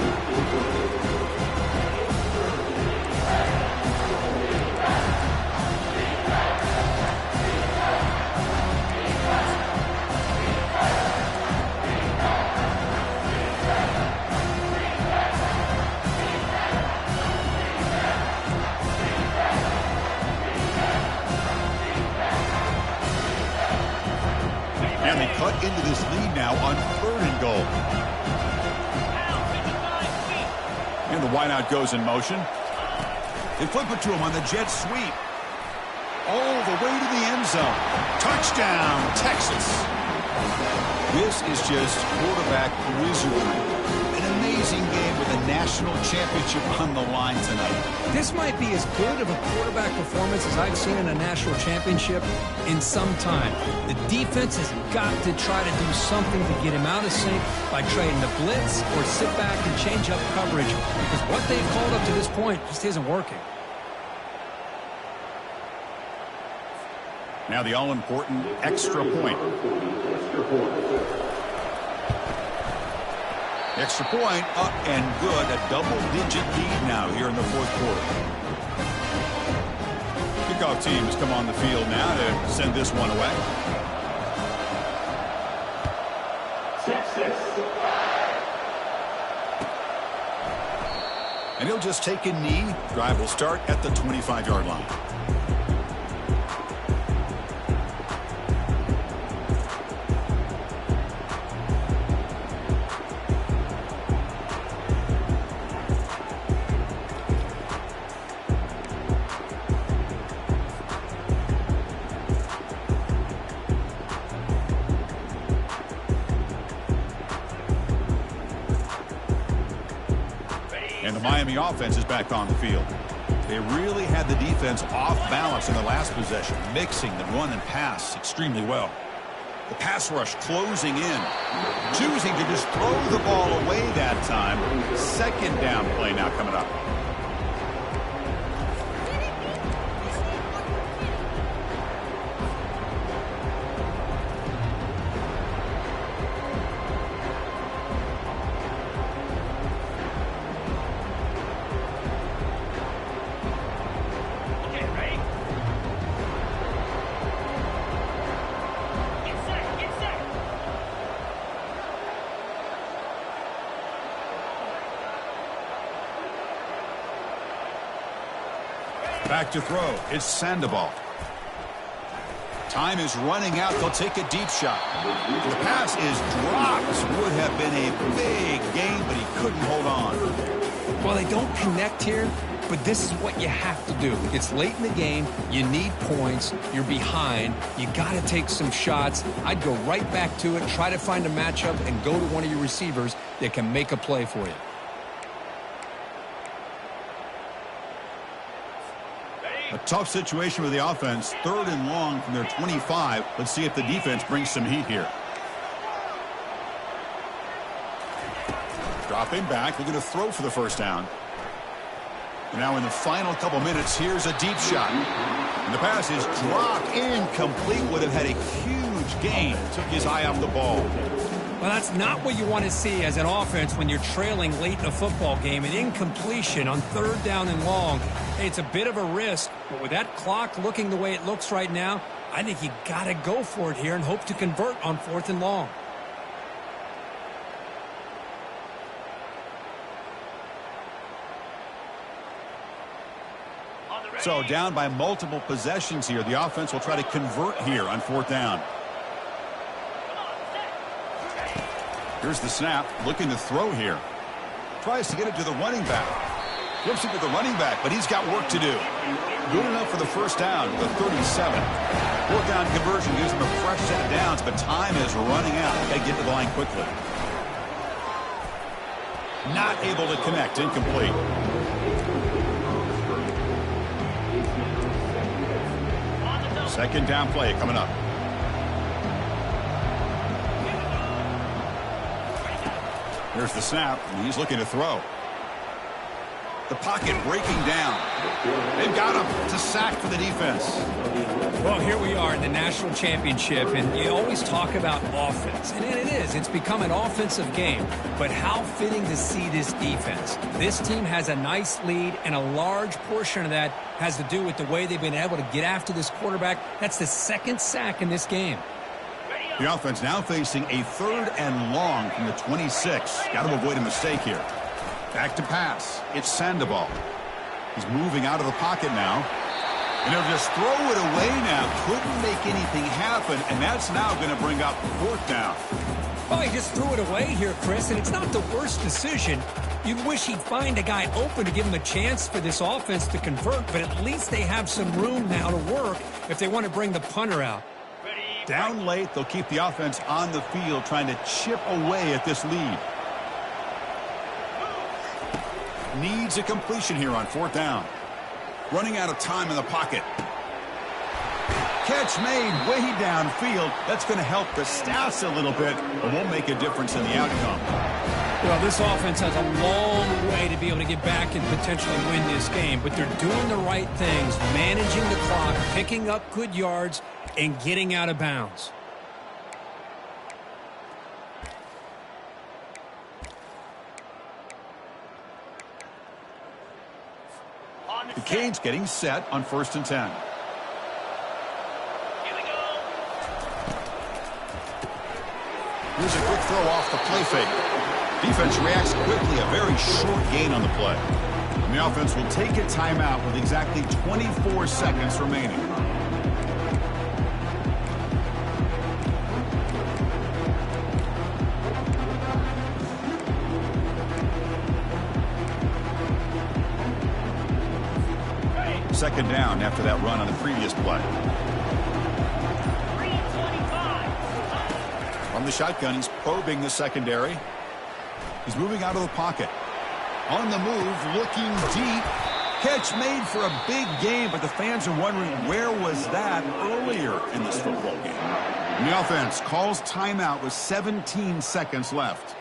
And they cut into this lead now on 3rd and goal. And the wideout goes in motion. They flip it to him on the jet sweep. All the way to the end zone. Touchdown, Texas. This is just quarterback wizardry. An amazing game with a national championship on the line tonight. This might be as good of a quarterback performance as I've seen in a national championship in some time. The defense has got to try to do something to get him out of sync by trading the blitz or sit back and change up coverage, because what they've called up to this point just isn't working. Now the all-important extra point. Extra point up and good. A double-digit lead now here in the fourth quarter. Kickoff teams come on the field now to send this one away. And he'll just take a knee. Drive will start at the 25-yard line. And the Miami offense is back on the field. They really had the defense off balance in the last possession, mixing the run and pass extremely well. The pass rush closing in, choosing to just throw the ball away that time. Second down play now coming up. Back to throw. It's Sandoval. Time is running out. They'll take a deep shot. The pass is dropped. Would have been a big gain, but he couldn't hold on. Well, they don't connect here, but this is what you have to do. It's late in the game. You need points. You're behind. You got to take some shots. I'd go right back to it, try to find a matchup, and go to one of your receivers that can make a play for you. A tough situation with the offense. 3rd and long from their 25. Let's see if the defense brings some heat here. Dropping back. Looking to throw for the first down. Now in the final couple minutes, here's a deep shot. And the pass is dropped incomplete. Would have had a huge gain. Took his eye off the ball. Well, that's not what you want to see as an offense when you're trailing late in a football game. An incompletion on 3rd down and long. Hey, it's a bit of a risk, but with that clock looking the way it looks right now, I think you got to go for it here and hope to convert on 4th and long. So down by multiple possessions here. The offense will try to convert here on 4th down. Here's the snap, looking to throw here. Tries to get it to the running back. Flips it to the running back, but he's got work to do. Good enough for the first down, the 37. 4th down conversion gives them a fresh set of downs, but time is running out. They get to the line quickly. Not able to connect, incomplete. Second down play coming up. Here's the snap, and he's looking to throw. The pocket breaking down. They've got him to sack for the defense. Well, here we are in the national championship, and you always talk about offense. And it is. It's become an offensive game. But how fitting to see this defense. This team has a nice lead, and a large portion of that has to do with the way they've been able to get after this quarterback. That's the 2nd sack in this game. The offense now facing a 3rd and long from the 26. Got to avoid a mistake here. Back to pass. It's Sandoval. He's moving out of the pocket now. And they'll just throw it away now. Couldn't make anything happen, and that's now going to bring up 4th down. Well, he just threw it away here, Chris, and it's not the worst decision. You'd wish he'd find a guy open to give him a chance for this offense to convert, but at least they have some room now to work if they want to bring the punter out. Down late, they'll keep the offense on the field trying to chip away at this lead. Needs a completion here on 4th down. Running out of time in the pocket. Catch made way downfield. That's going to help the stats a little bit, but won't make a difference in the outcome. Well, this offense has a long way to be able to get back and potentially win this game, but they're doing the right things, managing the clock, picking up good yards, and getting out of bounds. The Canes getting set on 1st and 10. Here we go. Here's a quick throw off the play fake. Defense reacts quickly, a very short gain on the play. And the offense will take a timeout with exactly 24 seconds remaining. Second down after that run on the previous play. 3:25. From the shotgun, he's probing the secondary. He's moving out of the pocket. On the move, looking deep. Catch made for a big game, but the fans are wondering where was that earlier in this football game. And the offense calls timeout with 17 seconds left.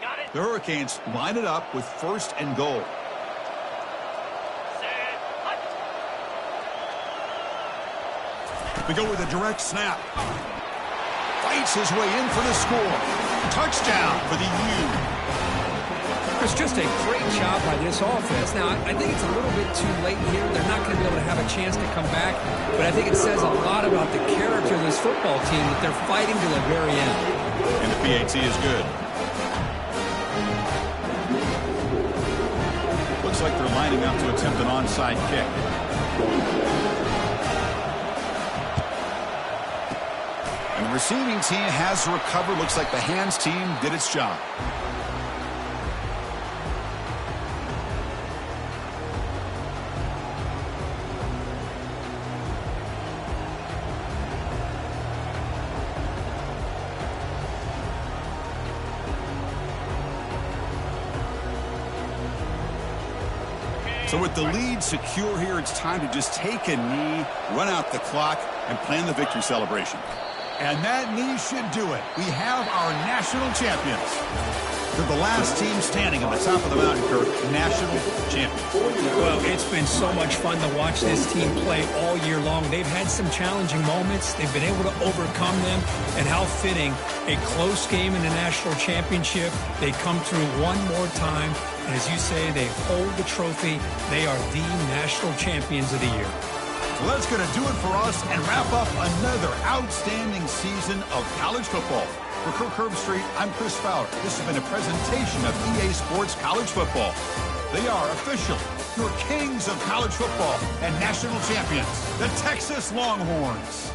Got it. The Hurricanes line it up with 1st and goal. Set. Hut. We go with a direct snap. Fights his way in for the score. Touchdown for the U. It's just a great job by this offense. Now, I think it's a little bit too late here. They're not going to be able to have a chance to come back, but I think it says a lot about the character of this football team that they're fighting to the very end. And the PAT is good. Looks like they're lining up to attempt an onside kick. And the receiving team has recovered. Looks like the hands team did its job. So with the lead secure here, it's time to just take a knee, run out the clock, and plan the victory celebration. And that knee should do it. We have our national champions. They're the last team standing on the top of the mountain, Kirk, national champions. Well, it's been so much fun to watch this team play all year long. They've had some challenging moments. They've been able to overcome them. And how fitting, a close game in the national championship. They come through one more time. And as you say, they hold the trophy. They are the national champions of the year. Well, that's going to do it for us and wrap up another outstanding season of college football. For Kirk Herbstreit, I'm Chris Fowler. This has been a presentation of EA Sports College Football. They are official, your kings of college football and national champions, the Texas Longhorns.